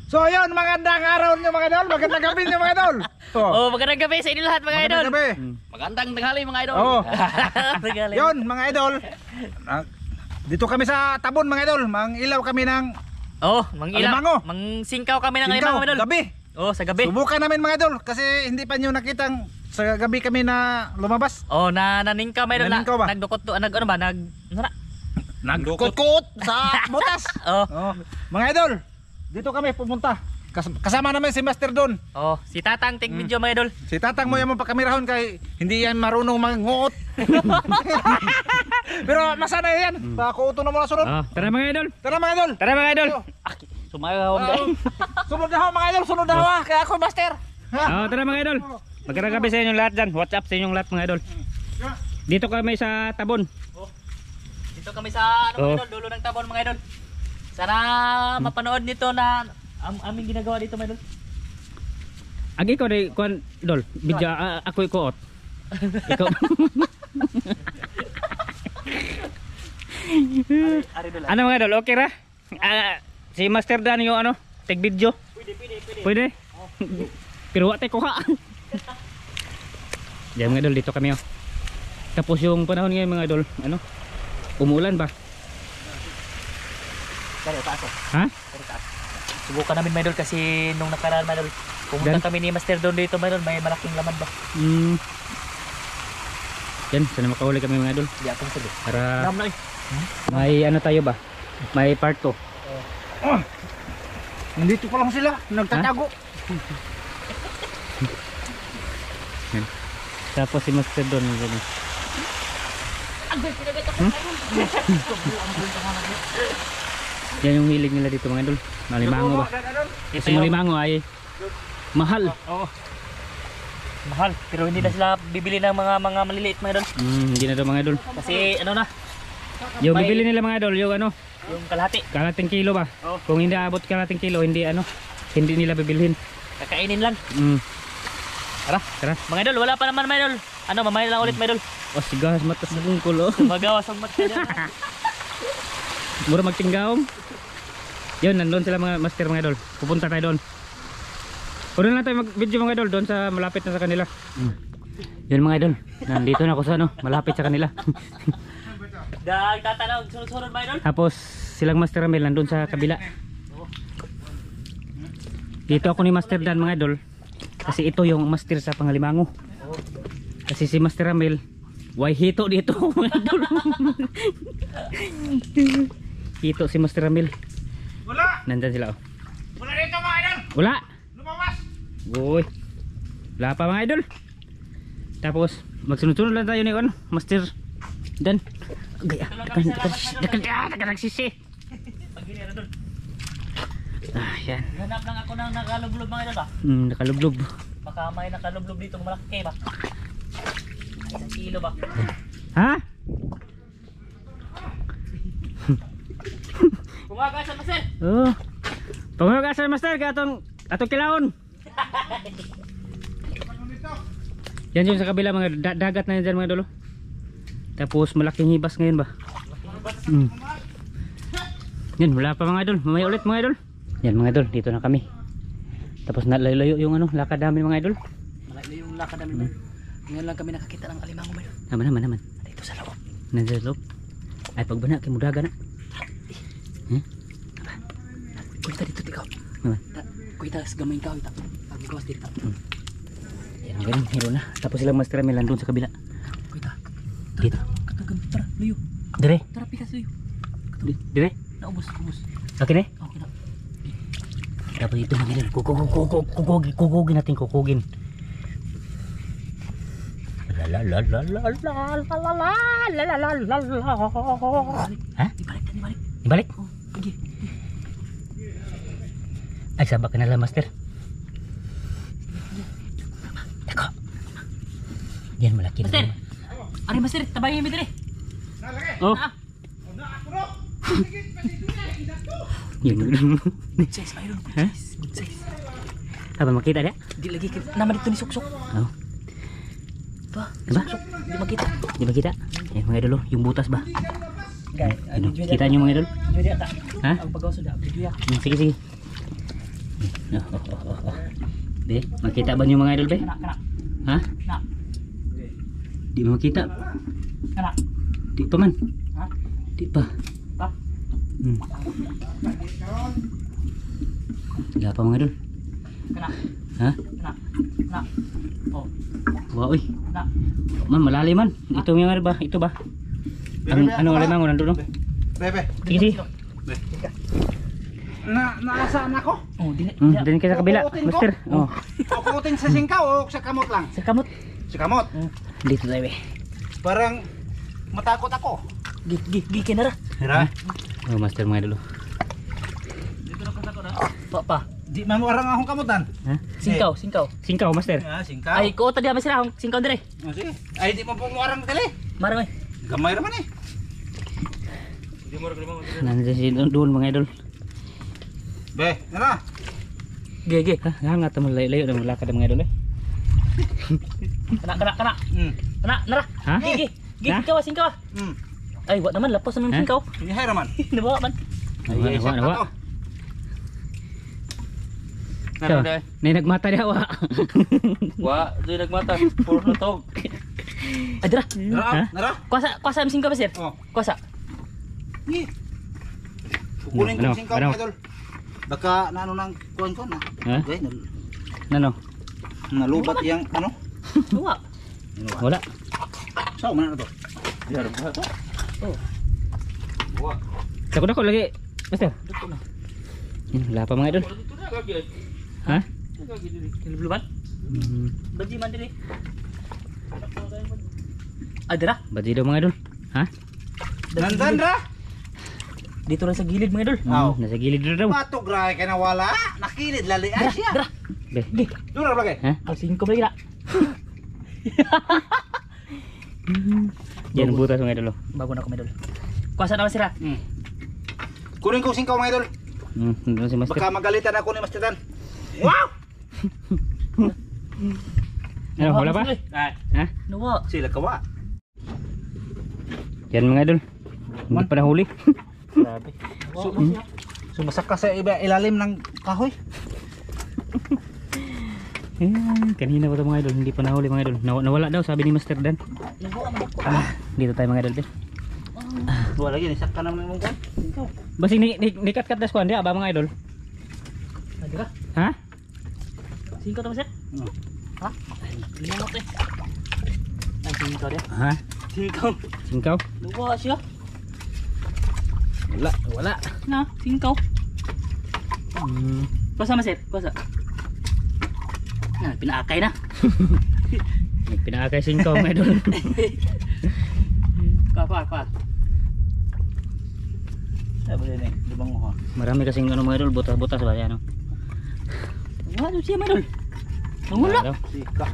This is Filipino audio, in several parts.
So ayun, magandang araw nyo mga idol, magandang gabi nyo mga idol. Oh, magandang gabi sa inyo lahat mga idol. Magandang gabi. Magandang tanghali mga idol. Oo. Tanghali. Yun mga idol, dito kami sa Tabon mga idol, mangilaw kami ng alimango. Mangsingkaw kami ng singkaw, alimango mga idol. gabi. Oh, sa gabi. Subukan namin mga idol, kasi hindi pa nyo nakitang sa gabi kami na lumabas. Oh, naningkaw mga idol. Naningkaw ba? Nagdukot to, Nagkut-kut sa butas. Oh. Mga idol, dito kami pumunta. Kasama namin si Master Don. Oh, si Tatang take video mga idol. Si Tatang mo yung pagkamirahon kay hindi yan marunong manguot. Pero masana yan. Pakuuto na muna sunod. Oh, tara mga idol. Tara mga idol. Tara mga idol. Sumayaw dai. Sunod na ho mga idol, sunod na ho. Kaya ako Master. Oh, tara mga idol. Magandang gabi sa inyong lahat dyan. What's up sa inyong lahat mga idol. Dito kami sa Tabon. Dito kami sa mga idol, dulo ng Tabon mga idol. Sana mapanood nito na aming ginagawa dito mga idol. Agi ko rin kuan dol. Bidya ako ikuot. Ikaw. Ano mga idol, okay ra? Si Master Dan yung ano, take video. Pwede. Pero wate ko ha. Diyan mga idol, dito kami oh. Tapos yung panahon ngayon mga idol, ano? Umulan ba? Dari taas oh. Ha? Dari taas. Subukan namin mga idol kasi nung nakaraan mga idol, pumunta kami ni Master Don dito mga idol, may malaking laman ba? Yan, sana makahuli kami mga idol. Hindi akong sabi. Para Alam na eh. may ano tayo ba? May part 2. Nandito pa lang sila, nagtatago. Yan. Tapos si Master Don yun. Yan yung hilig nila dito mga idol. Malimango ba? Kasi malimango ay mahal. Oo. Mahal, pero hindi na sila bibili ng mga maliliit mga idol. Hindi na daw mga idol. Kasi ano na, Yung bibili nila mga idol, yung ano, yung kalahati. kalating kilo ba? Oo. Kung hindi abot kalating kilo, hindi ano, hindi nila bibilhin. Kakainin lang. Tara, tara. Mga idol, wala pa naman mga idol. Ano, mamaya lang ulit mga idol. O sigas matas na kong kulo. Magawas ang mat idol. Mura magtinggaong. Yun, nandun sila mga master mga idol. Pupunta tayo doon. Puro na tayo mag-video mga idol doon sa malapit na sa kanila. Yun mga idol, nandito na ako sa ano, malapit sa kanila. Dahil tatanaw, sunod-sunod mga idol. Tapos silang Master Ramel nandun sa kabila. Dito ako ni Master Dan mga idol. Kasi ito yung master sa Pangalimango. Kasi si Master Ramel why hito dito mga idol. Hito si Master Ramel. Wala! Nandyan sila oh. Wala dito mga idol! Wala! Lumawas! Uy. Wala pa mga idol. Tapos magsunod-sunod lang tayo ni ano, Master Dan. Gaya, dakan nagsisi. Paghinira doon. Yan. Hanap lang ako ng nakalublob mga idol ba? Nakalublob. Baka may nakalublob dito malaki ba? Isang kilo ba? Ha? Kumaga sa master! Oh. Pangagasan Master atong kilaon. Yan yun sa kabila mga dagat na yan dyan mga idol. Tapos malaking hibas ngayon ba? Yan, wala pa mga idol. Mamaya ulit mga idol. Yan mga idol, dito na kami. Tapos nalayo yung ano, lakad namin mga idol. Malayo yung lakad namin. Ngayon lang kami nakakita ng alimango ba yun? Naman. Dito sa loob. Nandiyan sa loob. Ay pagbana kay mudaga na. Kuita dito tikaw. Naman. Kuita gamay ka kita. Paggawas dito. Yan ganun, hero na. Tapos silang Master Ramel nandun sa kabila. Kuita. Dito. Katagam, tara, layo. Dire. Tara, pikas layo. Dire. Naubos. Okay na? Okay na. Dapat ito mga idol. Kukugin natin, kukugin. Ha? Ibalik? Oh, sige. Ay, sabak ka na lang, Master. Tako. Yan, malaki na. Master! Ari master, tabayin mo dito eh. Oh. Yun. Good size, mayroon. Good size. Apa makita dia? Di lagi naman dito ni Suksok. Oh. Ba? Diba? Suksok, di makita. Di ba kita? Eh mga idol, yung butas ba? Guys, Ano? Kita nyo mga idol? Video tak? Ha? Ang pagawa sudah video ya. Sige. Be, makita ba niyo mga idol be? Kana. Ha? Kana. Di mo makita? Kana. Di pa man. Ha? Di pa. Pa. Wala pa mga idol. Kana. Ha? Kana. Kana. Oh. Wow, uy. Kana. Man, malalim man. Ito yung ano ba? Ito ba? Ang ano alimango nandun no? Bebe. Sige, sige. Naasaan ako? Oh, di. Doon ka sa kabila, Kukutin ko? master. Oh. Kukutin sa singkaw o sa kamot lang? Sa kamot. Sa kamot. Dito tayo be. Parang matakot ako. Gi kinara. Hira? Oh, master mga idol. Dito na ko na. Pa. Di man warang akong kamutan. Ha? Singkaw. Singkaw, master. Singkaw. Ay, ko ta diha masira akong singkaw dire. Oh, sige. Ay, di mo po warang dali. Marang ay. Gamay naman eh. Nandiyan si doon mga idol. Be, nana. Ge. Ha, hangat mo layo na malakad mga idol eh. Kana. Hmm. Kana, nara. Ha? Gi. Ha? Singkaw. Hmm. Ay, wa naman lapos naman Ha? singkaw. Ini hay raman. Nabawa man. Ay, isa Nawa. pa to. So, nay nagmata di hawa. Wa, di nagmata. Puro na tog. Ay, dira. Ha? Nara. Kuasa ang singkaw ba, sir? Oh. Kuasa. Ni. Kukunin Ano? ko singkaw Ano? idol. Baka naano nang kuan ko na. Ha? Okay, Ano? nalubat yang ano? Wa. Wala. Sao man na to? Dira ba to? Oh. Wa. Dako lagi. Master. Dito na. Yan, wala pa mga idol. Dito na gagi. Ha? Gagi diri. Kilubluban? Baji man diri. Ah, dira. Baji daw mga idol. Ha? Nandan ra. Dito lang sa gilid mga idol. Aw. Nasa gilid dito daw. Patok ra kay nawala. Nakilid lali ay siya. Dira. Be. Dura ra bagay. Ha? Al 5 ba dira? Yan butas mga idol. Bago na ko mga idol. Kuasa na ba sila? Hmm. Kunin ko singkaw mga idol. Doon si master. Baka magalitan ako ni Master Dan. Wow! Ano, wala pa? Ay, Ha? Nawa. sila kawa. Yan mga idol. Hindi pa nahuli. Grabe. Sumasak ka sa ilalim ng kahoy. Yan, kanina pa ito mga idol. Hindi pa nahuli mga idol. Nawala daw sabi ni Master Dan. Nawa man ako. Dito tayo mga idol. Wala lagi ni sakka naman mong kan. Basing ni kat-kat das kuan dia ba mga idol? Ah, dira. Ha? 5 to ba sir? Hmm. Ha? Lima mo to. Ay, 5 dia. Ha? 5. Singkaw? Nawa siya. Wala. Na, 5. Kuasa mas sir? Kuasa. Na, pinaakay na. Nagpinaakay singkaw mga idol. Pa. Sabi ni, di bang mo ha? Marami kasing ano mga idol, butas-butas ba yan. Wala siya mga idol. Nangula. Sika.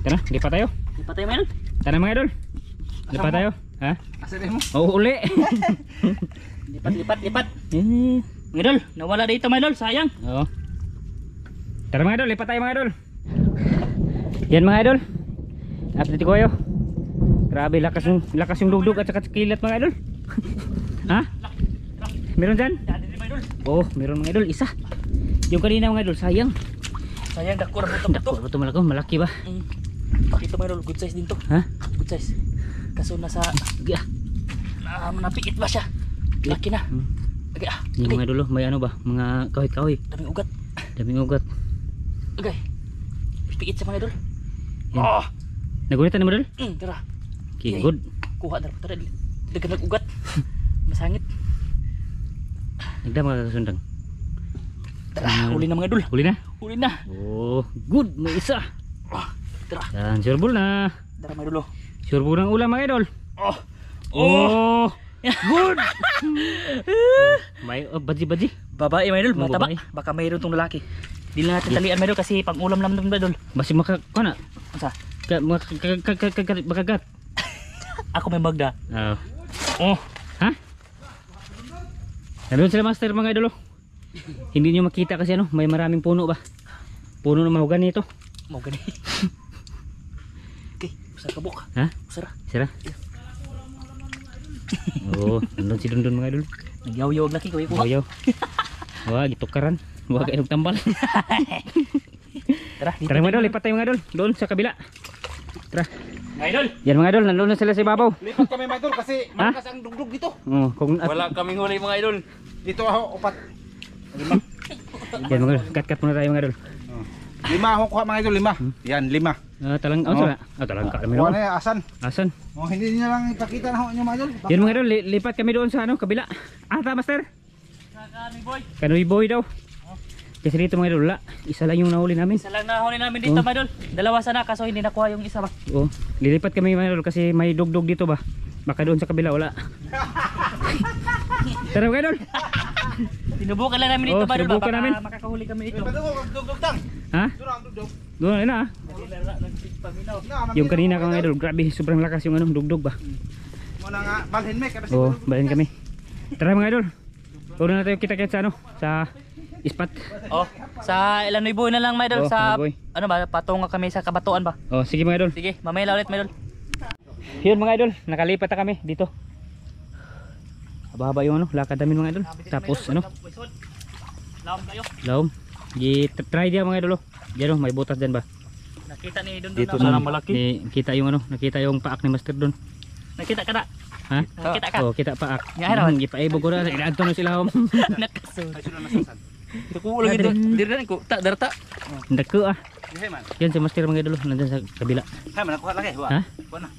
Tara, lipat tayo. Di pa tayo mga idol. Tara mga idol. Lipat tayo. Ha? Asa din mo? Oo, uli. Lipat. Mga idol, nawala dito mga idol, sayang. Oo. Tara mga idol, lipat tayo mga idol. Yan mga idol. Update ko kayo. Grabe, lakas yung dugdug at saka kilat mga idol. Ha? Meron dyan? Dati di mga idol. Oh, meron mga idol, isa. Yung kanina mga idol, sayang. Sayang, dako na buto. Dako, ito malaki ba? Ito mga idol, good size din to. Ha? Good size. Kaso nasa, Gaya. napiit ba siya? Laki na. Okay, Yung mga idol, oh, may ano ba? Mga kahoy-kahoy. daming ugat. Daming ugat. Okay. Piit sa mga idol. Yan. Nagunitan na mo idol? Tara. Okay, good. Kuha na. Tara, dagan ugat. Masangit. Nagdama ka kasundang. Tara, huli na mga idol. Huli na? Huli na. Oh, good. May isa. Tara. Yan, sureball na. Tara mga idol. Sureball ng ulam mga idol. Oh. Oh, good. May baji-baji. Babae mga idol, Mga mataba. babae. Baka mayroon tong lalaki. Di na natin talian mga idol kasi pang ulam naman mga idol. Basi maka kana. Asa? Makagat. Ako may magda. Oh. Ha? Nandun sila master mga idol. Oh. Hindi nyo makita kasi ano, may maraming puno ba? Puno ng mahogani ito. Mau gani. Okay, usar kabuk. Ha? Usara. Sira? Oh, nandun si Dundun mga idol. Nagyaw-yaw laki ko kuha. Ayaw. Wah, gitukaran. Huwag kayo tambal. Tara, dito. Tara mga idol, lipat tayo mga idol. Doon sa kabila. Tara. Mga idol. Yan mga idol, nandun na sila sa ibabaw. Lipat kami mga idol kasi Ha? malakas ang dugdug dito. Oh, kung Wala kaming huli mga idol. Dito ako, upat. Lima. yan mga idol, cut muna tayo mga idol. Lima ako kuha mga idol, lima. Yan, 5. Talang, sala. Talang ka kami Kuha doon. na yan, asan? Asan? Hindi niya lang ipakita na ako nyo mga idol. Yan mga idol, lipat kami doon sa kabila. Ta master. Kami boy. Kanoy boy daw. Kasi dito mga idol, wala. Isa lang yung nahuli namin. Isa lang nahuli namin dito mga idol. Dalawa sana kaso hindi nakuha yung isa ba. Oo, lilipat kami mga idol kasi may dugdug dito ba. Baka doon sa kabila wala. Tara mga idol. Sinubukan lang namin dito Oh, mga idol. sinubukan Baka namin. makakahuli kami dito. Dugdug tang. Ha? Dito ang dugdug. Doon na. Paminaw. Yung kanina ka mga idol, grabe, sobrang lakas yung dugdug ba. Muna nga, balhin me. Oo, balhin kami. Tara mga idol. Huwag na tayo kita-kit sa sa ispat. Oh, sa Illinois boy na lang mga idol Oh, sa Illinois boy. ano ba patungo kami sa Kabatuan ba. Oh, sige mga idol. Sige, mamaya ulit mga idol. Yun mga idol, nakalipat na kami dito. Haba-haba yung lakad namin mga idol. Tapos Laom kayo. laom. Try dia mga idol. Diyan may butas diyan ba? Nakita ni doon Dito na sana malaki. Nakita yung nakita yung paak ni Master doon. Nakita ka na. Ha? Nakita ka. Oh, kita paak. Nga, araw. Gipaibog ko na, inaadto na sila hom. Nakaso. Ito ko ulang ito. Diri ko ta darta. Ndako ah. Hey man. Yan si Master mga idol, nandiyan sa kabila. Hay man, nakuha lagi. Ha? Kuha na.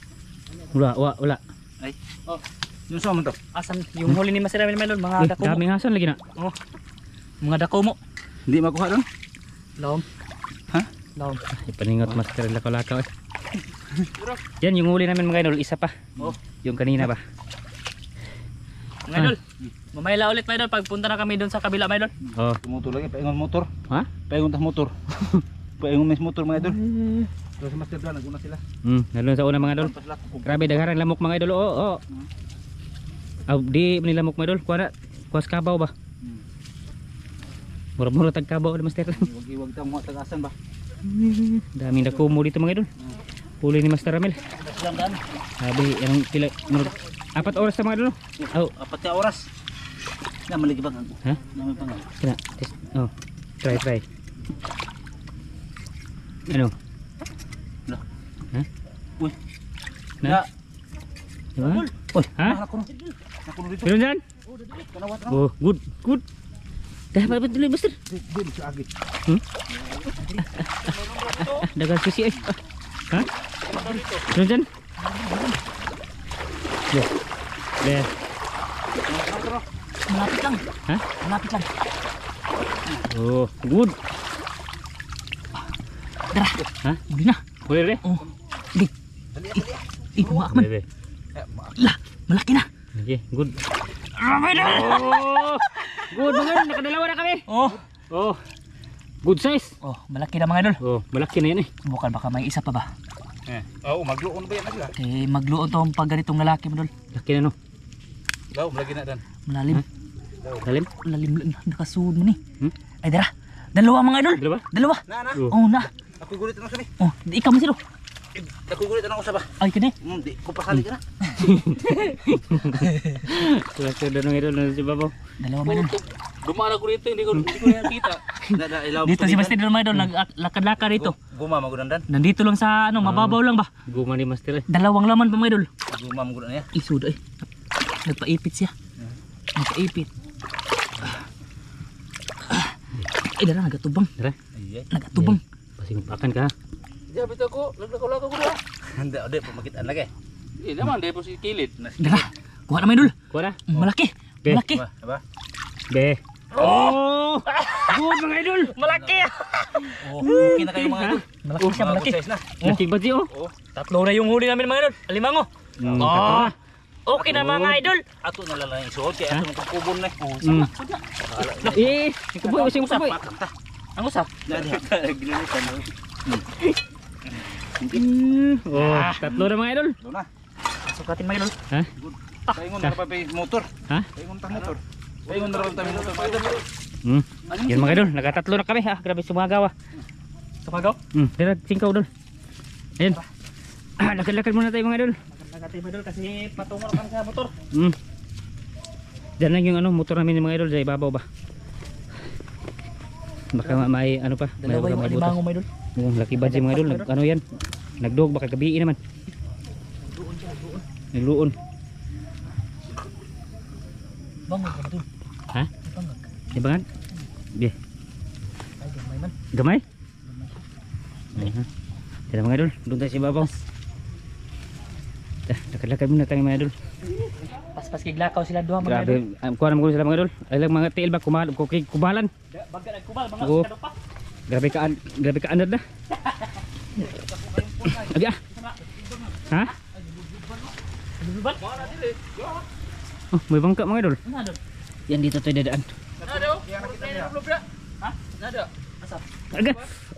Wala. Ay. Oh. Yung saan mo to? Asan yung huli ni Master Ramil Melon mga dako mo. Daming hasan lagi na. Oh. Mga dako mo. Hindi makuha doon? Laom. Ha? Laom. Ipaningot Master lakaw-lakaw eh. Yan yung huli namin mga idol, isa pa. Oh. Yung kanina ba? Mga idol. Mamaya ulit mga idol pagpunta na kami doon sa kabila mga idol. Oh. Motor lagi, paingon motor. Ha? Paingon tas motor. Paingon mes motor mga idol. Terus sa master doon, naguna sila. Nandun sa una mga idol. Grabe dagharan lamok mga idol. Oo. Di nilamok mga idol. Kuwas kabaw ba? Mura-mura tag kabaw ni Master. Iwag-iwag ta mo tagasan ba? Daming nakumo dito mga idol. Huli ni Master Ramil. Sabi, anong pila, 4 oras na mga idol. Oh, 4 oras. Na maligi ba ang? ha? Naman pa nga. Kena, test. Oh, try. Ano? Lah. Ha? Uy. Na? Diba? Uy, Ha? nakuno dito. Meron dyan? Kanawat na. Oh, good. Dapat ba tuloy Master? Din sa agit. Dagang susi eh. Ha? Meron dyan? There. Malapit lang. Ha? Malapit lang. Oh, good. Tara. Ha? Huli na. Boleh deh? Oh. Di. Kuha ka man. Boleh deh. Lah, malaki na. Okay, good. Ramay na. Oh, good mga nakadalawa na kami. Oh, good size. Oh, malaki na mga idol. Oh, malaki na yan eh. Bukan baka may isa pa ba? Oo, magluon ba yan na sila? Eh, magluon to pag ganitong lalaki mo dol. Laki na no. Daw, malagi na dan. Malalim. Dalim? Malalim lang. Nakasuod mo ni. Hmm? Ay, dara. Dalawa mga idol. Dalawa? Dalawa. Na. Oh, na. Ako gulit na sabi. Oh, di ikaw masiro. Ako gulit na usaba. Ay, kani. Di ko pasali ka na. Laki na nung ito na si Babaw. Dalawa mga idol. Dumaan ako dito, hindi ko nakita. Dito si Master Idol mga idol. Naglakad-lakad dito. Guma magudandan. Nandito lang sa mababaw lang ba? Guma ni Master eh. Dalawang laman pa mga idol. Guma magudan niya. Isud ay. Nagpaipit siya. Nagpaipit. Ay, dara nagatubang. Tara. Ay. Nagatubang. Pasing pakan ka. Di abit ako, lagdako ko na. Hindi, ode pamakitaan lagi. Eh, naman, dahil po si Kilid. Dara. Kuha na mga idol. Kuha na. Malaki. Be. Malaki. Ba? Be. Oh! Good mga idol. Malaki. Oh, okay na kayo mga idol. Malaki siya, malaki. Size na. Laki ba siya oh? Oh, Tatlo na yung huli namin mga idol. Alimango. Tatlo na. Okay na mga idol. ato na lang yung suot kaya ato mong kubon na. Ikuboy, using kuboy. Ang usap. Ginilitan mo. Oh, tatlo na mga idol. Doon na. Sukatin mga idol. Ha? Paingon na pa pa motor. Ha? Paingon ta motor. Paingon na rin tayo motor. Yan mga idol, nakatatlo na kami ha. Grabe sumagaw ah. Sumagaw? Dira singkaw doon. Ayun. Lakad-lakad muna tayo mga idol. Nagkatay mga idol kasi patungo na kami sa motor. Diyan lang yung motor namin mga idol sa ibabaw ba. Baka may ano pa, may Dalawa yung may alimango butas. mga idol. Yung lucky badge mga idol, ano yan? Nagdog baka gabi naman. Nagluon. Bangag ka idol. Ha? Bangag. Di ba nga? Bi. Ay, gamay man. Gamay? Tara mga idol, doon tayo si Babaw. Lakad-lakad muna tayo mga idol. Paspas kiglakaw sila duha mga idol. Grabe, kuha naman ko sila mga idol. Ay lang mga tiil ba, kumalan. Baga nagkubal, mga Oo. kadok pa. Grabe ka anad na. Abi ah. Ha? Lulubal? Oh, may bangka mga idol. Ano idol? Yan dito tayo dadaan. Nado? Lulubal na? Ha? Nado? Asa? Aga.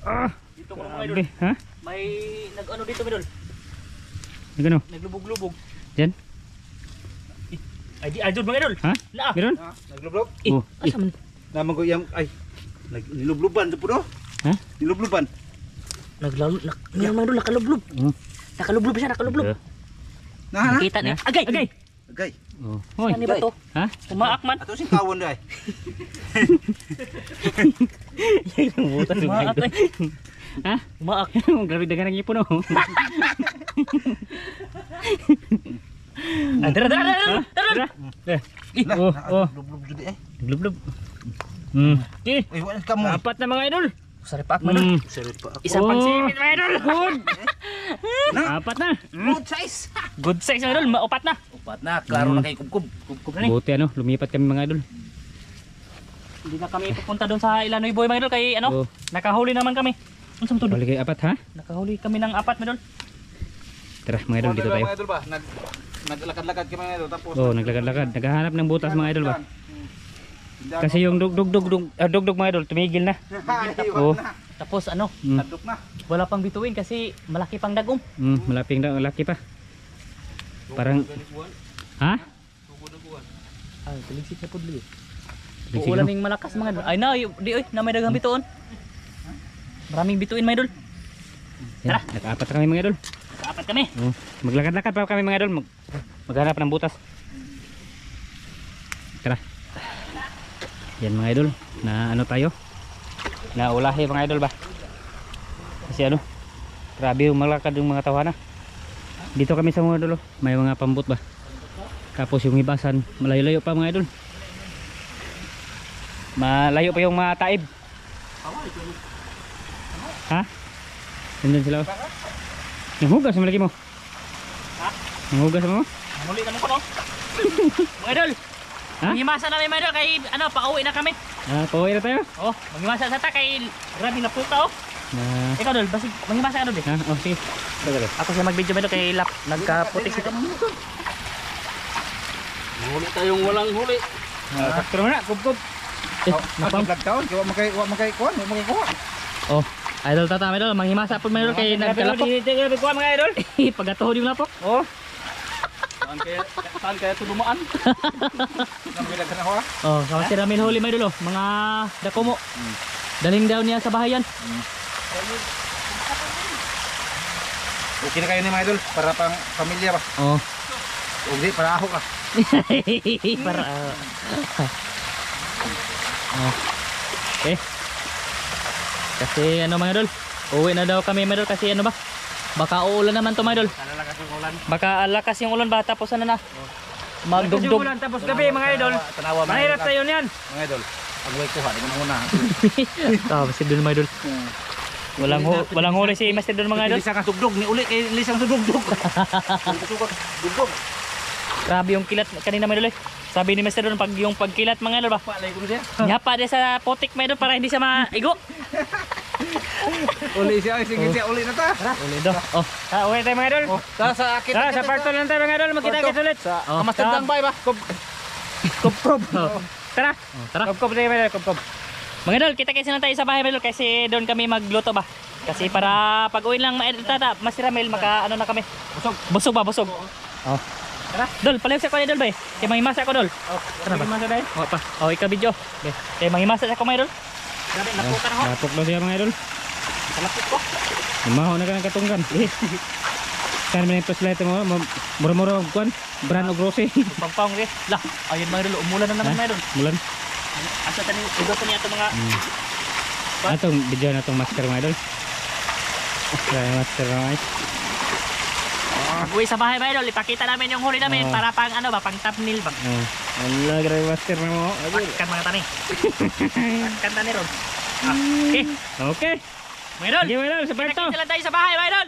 Ah. Dito ko mga idol. Grabe, ha? May nag-ano dito mga idol. Nagano? Naglubog-lubog. Diyan? Ay di idol mga idol. Ha? Naa. Meron? Naglublog. Oh. Asa man? Naman ko yung ay nilubluban sa puno. Ha? Nilubluban. Naglalo. Ngayon mga idol nakalublob. Oh. Nakalublob siya, nakalublob. Na. Nakita niya. Agay! Agay! Agay. Oh. Hoy. Ano ba to? Ha? Umaak man. Ato sing kawon dai. Umaak eh. Ha? Umaak. Grabe dagan ng ipon oh. Ah, tara, tara, tara, tara. Oh, oh. Lublub jud eh. Lublub. Okay. Ay wala ka mo. Apat na mga idol. Sari pa man. Seret pa ako. Isa pang sipit mga idol. Good. Apat na. Good size. Good size mga idol, maupat na. Upat na, klaro na kay kubkub. Kubkub na ni. Buti ano, lumipat kami mga idol. Hindi na kami pupunta doon sa Illinois Boy mga idol kay ano, Oh. nakahuli naman kami. Ano sa todo? Balik kayo apat ha? Nakahuli kami ng apat mga idol. Tara mga idol, dito tayo. Mga idol ba? Naglakad-lakad kami mga idol tapos. Oh, naglakad-lakad. Naghahanap ng butas mga idol ba? Kasi yung dugdug mga idol, tumigil na. Oh. Tapos ano, Tadok na. wala pang bituin kasi malaki pang dagom. Malaping na, laki pa. Parang, ha? Ay, taligsik na pudli. Taligsik Uulan no? ng malakas mga idol. Ay na, di oy, na may dagang bituon. Maraming bituin mga idol. Yan, naka-apat na kami mga idol. Kaapat kami. Oh. Maglakad-lakad pa kami mga idol. Maghanap ng butas. Tara. Yan mga idol, na ano tayo? Na ulahi mga idol ba? Kasi ano, grabe yung malakad yung mga tawana. Dito kami sa mga idol, oh. May mga pambot ba? Tapos yung ibasan, malayo-layo pa mga idol. Malayo pa yung mga taib. Ha? Nandun sila oh. Nanghugas sa malaki mo? Ha? Nanghugas mo? Muli naman ko no. Mga idol. Ha? Manghimasa namin mga idol kay ano, pauwi na kami. Pauwi na tayo? Oh, manghimasa sa ta kay grabe na puta oh. Ikaw dol, basig manghimasa ka dol eh. Ha? Oh, sige. Ako siya mag-video mga idol kay lap nagkaputik sito. Huli tayong walang huli. Sakto naman na, kubkob. Napang taon, wa makay kuan, wa makay kuha. Oh, idol tata mga idol, manghimasa po mga idol kay nagkalapok. Dito ko mga idol. Pagatuhod yung lapok. Oh. Saan kaya ito dumaan? Kami daghan ako. Oh, sama si Ramil huli mga idol oh, mga dakumo. Daling daw niya sa bahayan. Okay na kayo ni mga idol para pang pamilya ba? Oh. Ugdi para ako ka. Para oh. Okay. Kasi ano mga idol, uwi na daw kami mga idol kasi ano ba? Baka uulan naman to mga idol. Lalakas yung ulan. Baka lakas yung ulan ba tapos ano na? Magdugdug. Tapos gabi mga idol. Tanawa mga Mahirap idol. tayo niyan. Mga idol. Agway kuha, di mo muna. Tapos si Idol mga idol. Walang huli si Master Don mga idol. Lisang ka tugdog ni uli kay lisang tugdog. Tugdog. Grabe yung kilat kanina mga idol eh. Sabi ni Master Don pag yung pagkilat mga idol ba? Palay ko siya. Nyapa dia sa potik mga idol para hindi siya maigo. Uli siya, sige siya uli na ta. Uli do. Oh. Uwi tayo mga idol. Sa akit. Sa parto lang tayo mga idol. Magkita-kita ulit. Oh, Master Dang bay ba? Kubkob. Tara. Tara. Kubkob tayo mga idol. Kubkob. Mga idol, kita-kita na tayo sa bahay mga idol kasi doon kami magluto ba. Kasi para pag uwi lang mga idol tata, Mas Ramil maka ano na kami. Busog ba, busog. Oh. Tara, Dol, palayog sa ko idol ba? Kay manghimasa ko Dol. Tara ba? Masa dahil. Oh, pa. Oh, ikaw video. Kay manghimasa sa ko mga idol. Grabe, napuka na ho. Lapok na siya mga idol. Salapit ko. Umahaw na ka ng katunggan. Kaya naman yung flashlight mo. Mura-mura og kuan. Brand og rose. Pangpang rin. Lah, ayun mga idol, umulan na naman mga idol. Mulan. Asa tani, idol tani ato mga Atong video na itong master mga idol. Master mga idol. Pag-uwi sa bahay mga idol, ipakita namin yung huli namin para pang ano ba, pang thumbnail ba. Wala, grabe master na mo. Pakkan mga tani. Pakkan tani ron. Okay. Okay. Mga idol, Sige mga idol, sa parto. kita lang tayo sa bahay mga idol.